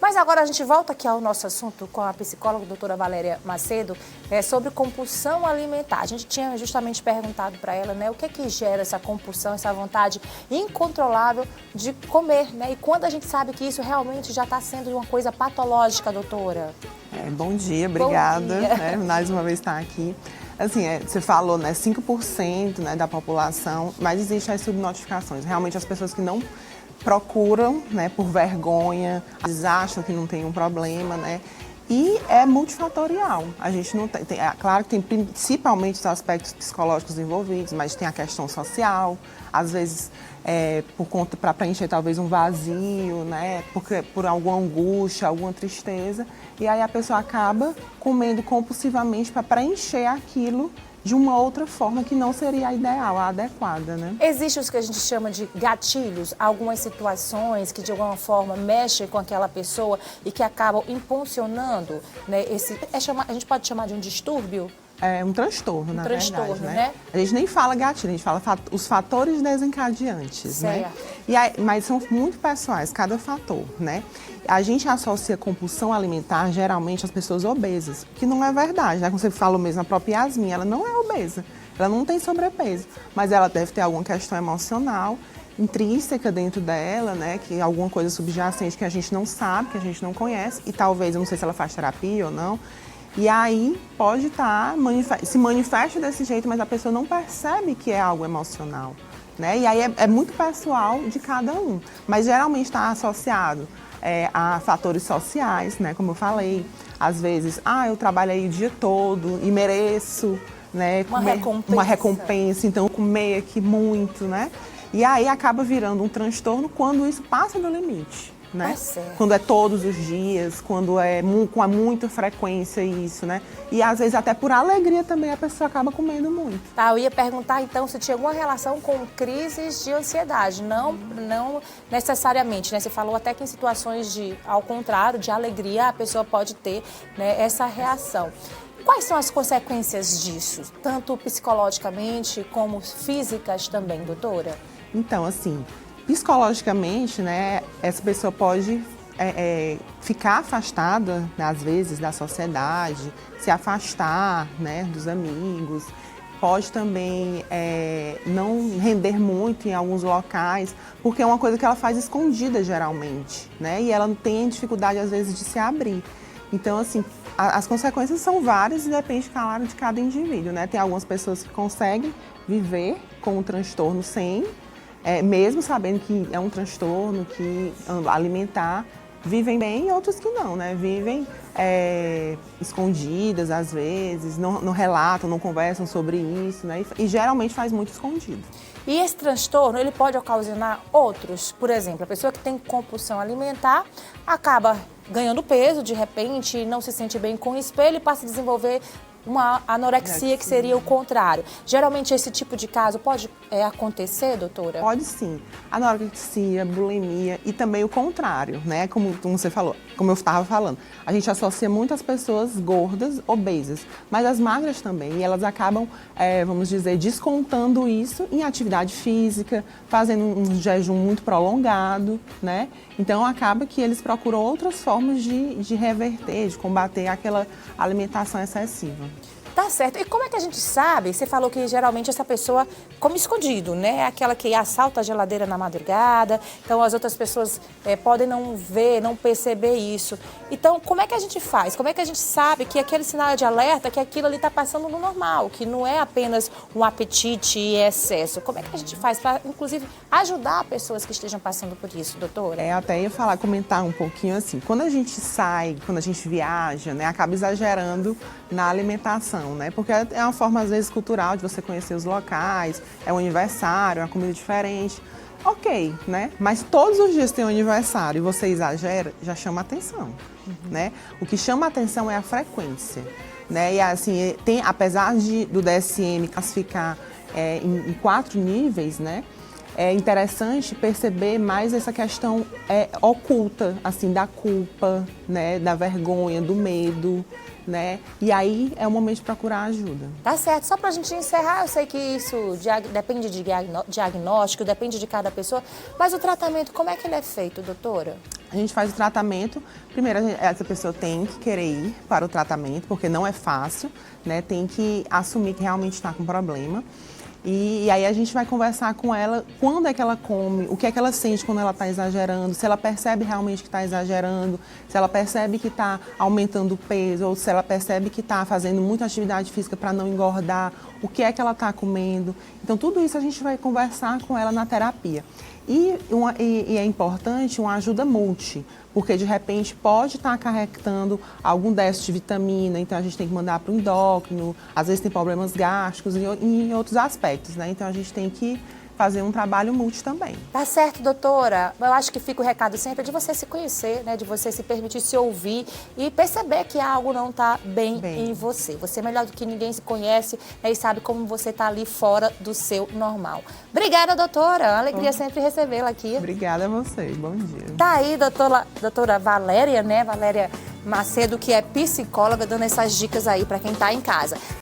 Mas agora a gente volta aqui ao nosso assunto com a psicóloga doutora Valéria Macedo, sobre compulsão alimentar. A gente tinha justamente perguntado para ela, né, o que é que gera essa compulsão, essa vontade incontrolável de comer, né? E quando a gente sabe que isso realmente já está sendo uma coisa patológica, doutora? Bom dia, obrigada. Bom dia. Né, mais uma vez estar aqui. Assim, você falou, né, 5%, né, da população, mas existem as subnotificações. Realmente as pessoas que não procuram, né, por vergonha, eles acham que não tem um problema, né? E é multifatorial. A gente não tem, claro que tem principalmente os aspectos psicológicos envolvidos, mas tem a questão social, às vezes por conta para preencher talvez um vazio, né? Por alguma angústia, alguma tristeza, e aí a pessoa acaba comendo compulsivamente para preencher aquilo de uma outra forma que não seria a ideal, a adequada, né? Existe os que a gente chama de gatilhos, algumas situações que de alguma forma mexem com aquela pessoa e que acabam impulsionando, né, a gente pode chamar de um distúrbio? É um transtorno, na transtorno, verdade, né? A gente nem fala gatilho, a gente fala os fatores desencadeantes, certo. Né? E aí, mas são muito pessoais, cada fator, né? A gente associa compulsão alimentar, geralmente, às pessoas obesas, que não é verdade, né? Como você falou mesmo, a própria Yasmin, ela não é obesa, ela não tem sobrepeso, mas ela deve ter alguma questão emocional, intrínseca dentro dela, né? Que alguma coisa subjacente que a gente não sabe, que a gente não conhece, e talvez, eu não sei se ela faz terapia ou não, e aí pode estar, se manifesta desse jeito, mas a pessoa não percebe que é algo emocional, né? E aí é muito pessoal de cada um, mas geralmente está associado a fatores sociais, né? Como eu falei, às vezes, eu trabalhei o dia todo e mereço, né? Uma recompensa, então comer aqui muito, né? E aí acaba virando um transtorno quando isso passa do limite. Né? Quando é todos os dias, quando é com muita frequência isso, né? E às vezes até por alegria também a pessoa acaba comendo muito. Tá, eu ia perguntar então se tinha alguma relação com crises de ansiedade, não necessariamente, né? Você falou até que em situações ao contrário, de alegria, a pessoa pode ter, né, essa reação. Quais são as consequências disso, tanto psicologicamente como físicas também, doutora? Então, assim, psicologicamente, né, essa pessoa pode ficar afastada, né, às vezes, da sociedade, se afastar, né, dos amigos, pode também não render muito em alguns locais, porque é uma coisa que ela faz escondida, geralmente, né, e ela tem dificuldade, às vezes, de se abrir. Então, assim, as consequências são várias e depende, claro, de cada indivíduo, né? Tem algumas pessoas que conseguem viver com o transtorno sem... mesmo sabendo que é um transtorno, que alimentar, vivem bem e outros que não, né? Vivem escondidas às vezes, não relatam, não conversam sobre isso, né? E geralmente faz muito escondido. E esse transtorno, ele pode ocasionar outros? Por exemplo, a pessoa que tem compulsão alimentar acaba ganhando peso, de repente, não se sente bem com o espelho e passa a desenvolver uma anorexia, que seria o contrário. Geralmente esse tipo de caso pode acontecer, doutora? Pode sim. Anorexia, bulimia e também o contrário, né? Como você falou, como eu estava falando. A gente associa muitas pessoas gordas, obesas, mas as magras também. E elas acabam, vamos dizer, descontando isso em atividade física, fazendo um jejum muito prolongado, né? Então acaba que eles procuram outras formas de reverter, de combater aquela alimentação excessiva. Tá certo. E como é que a gente sabe? Você falou que geralmente essa pessoa come escondido, né? Aquela que assalta a geladeira na madrugada, então as outras pessoas podem não ver, não perceber isso. Então, como é que a gente faz? Como é que a gente sabe que aquele sinal é de alerta, que aquilo ali está passando no normal, que não é apenas um apetite e excesso? Como é que a gente faz para, inclusive, ajudar pessoas que estejam passando por isso, doutora? Até ia comentar um pouquinho assim, quando a gente sai, quando a gente viaja, né, acaba exagerando na alimentação, né? Porque é uma forma, às vezes, cultural de você conhecer os locais, é um aniversário, é uma comida diferente. Ok, né? Mas todos os dias tem um aniversário e você exagera, já chama atenção, né? O que chama atenção é a frequência, né? E assim, apesar do DSM classificar em 4 níveis, né? É interessante perceber mais essa questão oculta, assim, da culpa, né? Da vergonha, do medo, né? E aí é o momento de procurar ajuda. Tá certo. Só pra gente encerrar, eu sei que isso depende de diagnóstico, depende de cada pessoa, mas o tratamento, como é que ele é feito, doutora? A gente faz o tratamento, primeiro essa pessoa tem que querer ir para o tratamento, porque não é fácil, né? Tem que assumir que realmente está com problema. E aí a gente vai conversar com ela quando é que ela come, o que é que ela sente quando ela está exagerando, se ela percebe realmente que está exagerando, se ela percebe que está aumentando o peso, ou se ela percebe que está fazendo muita atividade física para não engordar, o que é que ela está comendo. Então tudo isso a gente vai conversar com ela na terapia. E é importante uma ajuda multi, porque de repente pode estar acarretando algum déficit de vitamina, então a gente tem que mandar para o endócrino, às vezes tem problemas gástricos e em outros aspectos, né? Então a gente tem que fazer um trabalho multi também. Tá certo, doutora. Eu acho que fica o recado sempre de você se conhecer, né? De você se permitir se ouvir e perceber que algo não tá bem em você. Você é melhor do que ninguém se conhece, né? E sabe como você tá ali fora do seu normal. Obrigada, doutora. Uma alegria sempre recebê-la aqui. Obrigada a você. Bom dia. Tá aí, doutora Valéria, né? Valéria Macedo, que é psicóloga, dando essas dicas aí para quem tá em casa.